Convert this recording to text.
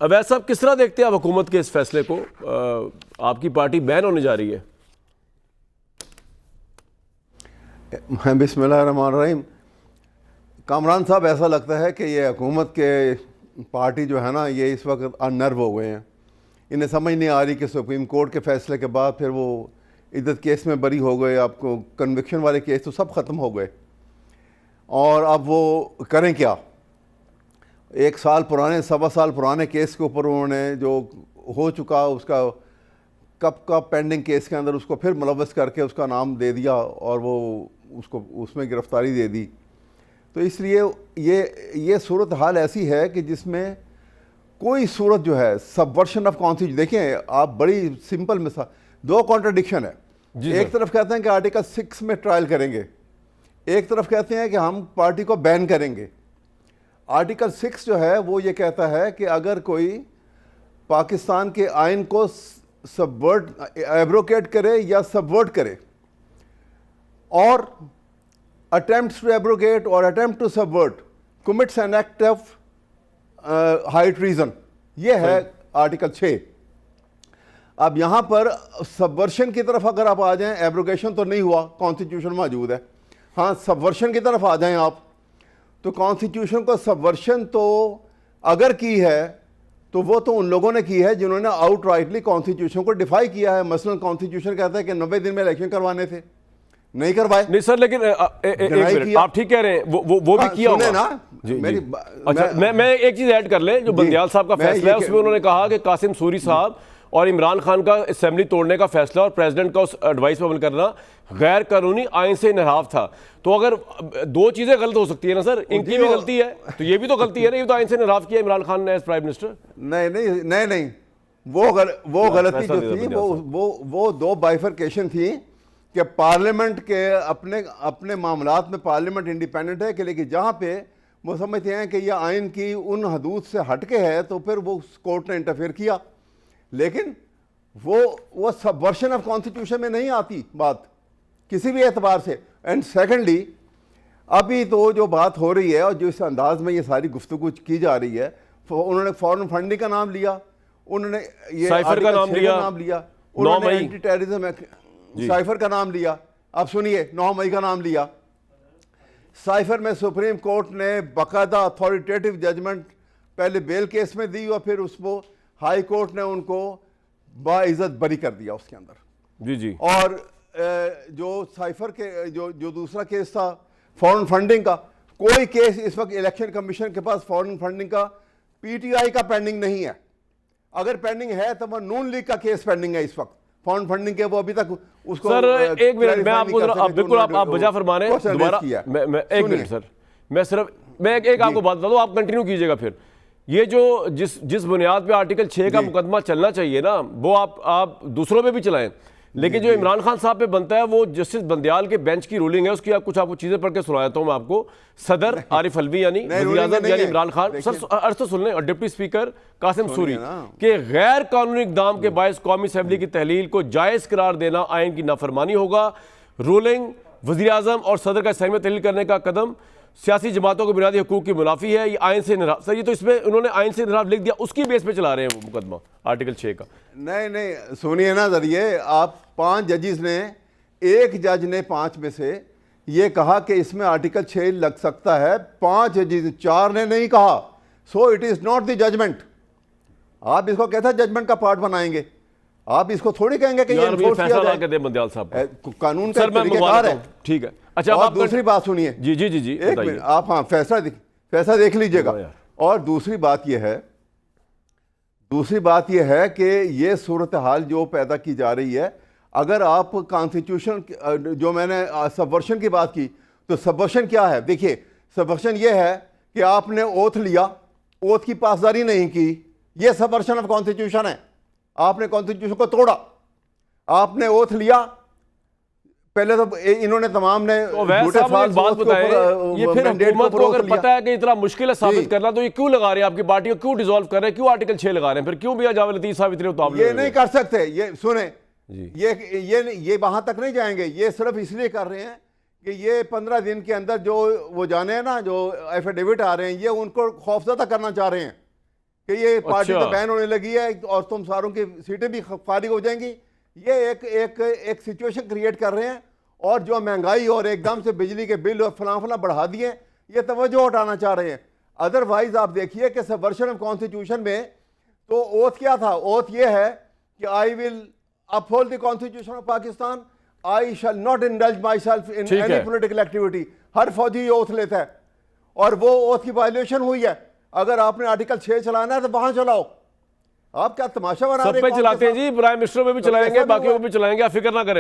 अवैध साहब, किस तरह देखते हैं आप हुकूमत के इस फैसले को? आपकी पार्टी बैन होने जा रही है। बिस्मिल्लाहिर्रहमानिर्रहीम। कामरान साहब, ऐसा लगता है कि ये हुकूमत के पार्टी जो है ना, ये इस वक्त अनर्व हो गए हैं। इन्हें समझ नहीं आ रही कि सुप्रीम कोर्ट के फैसले के बाद फिर वो इद्दत केस में बरी हो गए, आपको कन्विक्शन वाले केस तो सब ख़त्म हो गए, और अब वो करें क्या? 1 साल पुराने, 1.25 साल पुराने केस के ऊपर उन्होंने जो हो चुका उसका कब का पेंडिंग केस के अंदर उसको फिर मुलव्वस करके उसका नाम दे दिया और वो उसको उसमें गिरफ्तारी दे दी। तो इसलिए ये सूरत हाल ऐसी है कि जिसमें कोई सूरत जो है सबवर्शन ऑफ कॉन्स्टिट्यूशन, देखें आप, बड़ी सिंपल मिसाल, 2 कॉन्ट्रडिक्शन है। एक तरफ कहते हैं कि आर्टिकल 6 में ट्रायल करेंगे, एक तरफ कहते हैं कि हम पार्टी को बैन करेंगे। आर्टिकल 6 जो है वो ये कहता है कि अगर कोई पाकिस्तान के आइन को एब्रोकेट करे या सबवर्ट करे, और अटेम्प्ट्स टू एब्रोगेट और attempt to subvert commits an act of high treason, ये है आर्टिकल 6। अब यहां पर सबवर्शन की तरफ अगर आप आ जाएं, एब्रोगेशन तो नहीं हुआ, कॉन्स्टिट्यूशन मौजूद है, हाँ सबवर्शन की तरफ आ जाएं आप, तो कॉन्स्टिट्यूशन को सबवर्शन तो अगर की है तो वो तो उन लोगों ने की है जिन्होंने आउटराइटली कॉन्स्टिट्यूशन को डिफाई किया है। मसलन कॉन्स्टिट्यूशन कहता है कि 90 दिन में इलेक्शन करवाने थे, नहीं करवाए। नहीं सर, लेकिन एक मिनट, आप ठीक कह रहे हैं, वो भी किया होगा ना। अच्छा, मैं एक चीज ऐड कर ले, जो बंदियाल साहब का फैसला है उसमें उन्होंने कहा कि कासिम सूरी साहब और इमरान खान का असेंबली तोड़ने का फैसला और प्रेसिडेंट का उस एडवाइस पर अमल करना गैर कानूनी, आइन से इनहराफ था। तो अगर 2 चीजें गलत हो सकती है ना सर, इनकी भी गलती है तो ये भी तो गलती है ना, ये तो आइन से इनहराफ किया इमरान खान ने एज प्राइम मिनिस्टर। नहीं, वो गलती जो थी वो 2 बाइफरकेशन थी कि पार्लियामेंट के अपने मामलात में पार्लियामेंट इंडिपेंडेंट है कि, लेकिन जहाँ पे वो समझते हैं कि यह आइन की उन हदूद से हटके है तो फिर वो कोर्ट ने इंटरफेयर किया। लेकिन वो सबवर्शन ऑफ कॉन्स्टिट्यूशन में नहीं आती बात किसी भी एतबार से। एंड सेकेंडली, अभी तो जो बात हो रही है और जो इस अंदाज में ये सारी गुफ्तगू की जा रही है, उन्होंने फॉरेन फंडिंग का नाम लिया, उन्होंने ये साइफर का नाम लिया, उन्होंने एंटी टेररिज्म साइफर का नाम लिया। अब सुनिए, 9 मई का नाम लिया। साइफर में सुप्रीम कोर्ट ने बाकायदा अथॉरिटेटिव जजमेंट पहले बेल केस में दी और फिर उसको हाई कोर्ट ने उनको बाइज्जत बरी कर दिया उसके अंदर। जी। और जो साइफर के जो दूसरा केस था फॉरेन फंडिंग का, कोई केस इस वक्त इलेक्शन कमीशन के पास फॉरेन फंडिंग का पीटीआई का पेंडिंग नहीं है। अगर पेंडिंग है तो वह नून लीग का केस पेंडिंग है इस वक्त फॉरेन फंडिंग के, वो अभी तक उसको। सर एक मिनट, मैं आपको बिल्कुल आप वजह फरमा रहे हैं दोबारा, मैं एक मिनट सर, मैं एक आपको बात बता दूं, आप कंटिन्यू कीजिएगा। फिर ये जो जिस बुनियाद पे आर्टिकल 6 का मुकदमा चलना चाहिए ना, वो आप दूसरों पे भी चलाएं, लेकिन जो इमरान खान साहब पे बनता है वो जस्टिस बंदियाल के बेंच की रूलिंग है, उसकी आपको चीजें पढ़ के सुना देता हूं मैं आपको। सदर आरिफ अलवी यानी वज़ीर-ए-आज़म यानी इमरान खान सर, अर्ज तो सुन लें, और डिप्टी स्पीकर कासिम सूरी के गैर कानूनी इक़दाम के बायस कौमी असेंबली की तहलील को जायज़ करार देना आइन की नाफरमानी होगा। रूलिंग वज़ीर-ए-आज़म और सदर का सहमत तहलील करने का कदम सियासी जमातों को बुनियादी हकूक की मुनाफी है, ये आइन से इनहराफ। सर ये तो इसमें उन्होंने आइन से इनहराफ लिख दिया, उसकी बेस पे चला रहे हैं वो मुकदमा आर्टिकल 6 का। नहीं सुनिए ना जरिए, आप 5 जजेस ने, एक जज ने 5 में से ये कहा कि इसमें आर्टिकल 6 लग सकता है, 5 जजेस, 4 ने नहीं कहा। So it is not the judgement. आप इसको कैसा जजमेंट का पार्ट बनाएंगे? आप इसको थोड़ी कहेंगे कि ये फैसला ला के दे बंदियाल साहब, कानून का तरीक़ाकार है। ठीक है, अच्छा आप दूसरी बात सुनिए। जी एक मिनट, आप हाँ फैसला देख लीजिएगा। और दूसरी बात यह है कि ये सूरत हाल जो पैदा की जा रही है, अगर आप कॉन्स्टिट्यूशन, जो मैंने सबवर्शन की बात की, तो सबवर्शन क्या है? देखिए, सबवर्शन ये है कि आपने ओथ लिया, ओथ की पासदारी नहीं की, ये सबवर्शन ऑफ कॉन्स्टिट्यूशन है। आपने कॉन्स्टिट्यूशन को तोड़ा, आपने ओथ लिया, पहले तो इन्होंने तमाम ने तो बात बताएं, ये फिर हुकूमत को अगर पता है कि इतना मुश्किल है साबित करना, तो ये क्यों लगा रहे हैं आपकी पार्टी को, क्यों डिसॉल्व कर रहे हैं, क्यों आर्टिकल 6 लगा रहे हैं, फिर क्यों भी जावेद लतीफ साहब इतने उतावले? ये नहीं कर सकते, ये सुने, ये वहां तक नहीं जाएंगे। ये सिर्फ इसलिए कर रहे हैं कि ये 15 दिन के अंदर जो वो जाने हैं ना, जो एफिडेविट आ रहे हैं, ये उनको खौफजदा करना चाह रहे हैं कि ये पार्टी अच्छा। तो बैन होने लगी है और तुम सारों की सीटें भी फारिग हो जाएंगी। ये एक सिचुएशन क्रिएट कर रहे हैं, और जो महंगाई और एकदम से बिजली के बिल और फलां बढ़ा दिए, ये तवज्जो हटाना चाह रहे हैं। अदरवाइज आप देखिए कि सबवर्शन ऑफ कॉन्स्टिट्यूशन में तो ओथ क्या था? ओथ ये है कि I will uphold the constitution of Pakistan, I shall not indulge my self in ठीक एनी है। Political activity. हर फौजी ये ओथ लेता है, और वो ओथ की वायलेशन हुई है। अगर आपने आर्टिकल 6 चलाना है तो वहां चलाओ। आप क्या तमाशा बना सब रहे पे हैं? चलाते हैं जी, प्राइम मिनिस्टर पे भी तो चलाएंगे, ऐसा भी बाकियों हुआ। को भी चलाएंगे, आप फिक्र ना करें।